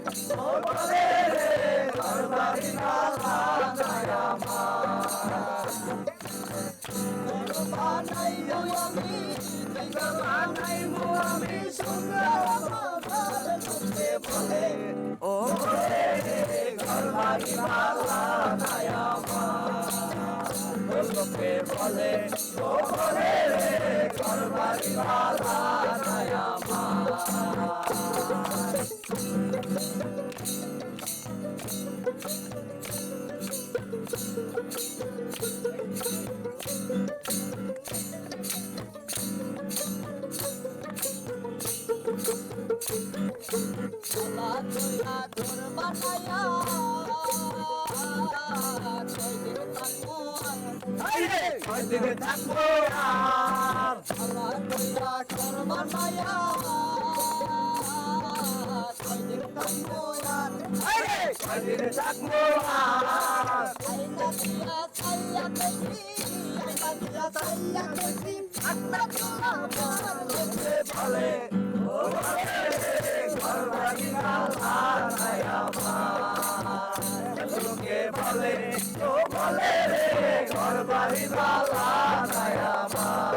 ও বলে রে ঘরবাড়ি নাই আমার বানাইবো আমি বানাইবো আমি সুন্দর লোকে বলে ও বলে রে ঘরবাড়ি নাই আমার লোকে বলে ও বলে রে ঘরবাড়ি নাই আমার আল্লাহ তোরা ঘর বানায়া কয়দিন থাকবো আর আল্লাহ তোরা ঘর বানায়া কয়দিন থাকবো আর কয়দিন থাকবো আর আইনা দিয়া ছাইয়া দেখি আইনা দিয়া ছাইয়া দেখি আত্মা তোরা লোকে বলে ও বলে রে ঘরবাড়ি নাই আমার লোকে বলে ও বলে রে ঘরবাড়ি নাই আমার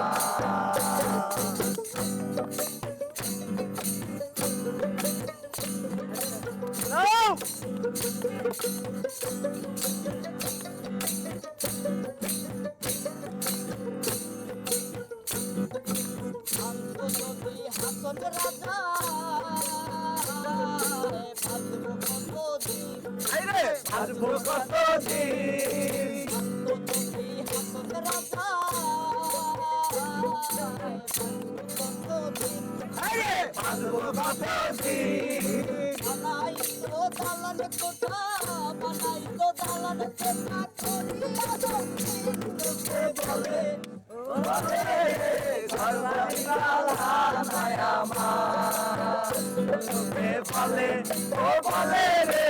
আন্তর্জাতিক হাসন রাজা ভাদ্র কতদিন আসবো কতদিন আন্তর্জাতিক হাসন রাজা কতদিন আসবো কতদিন বানাই তো দালান কোঠা বানাই তো দালান কোঠা করিয়া লোকে বলে বলে রে ঘরবাড়ি নাই আমার লোকে বলে ও বলে রে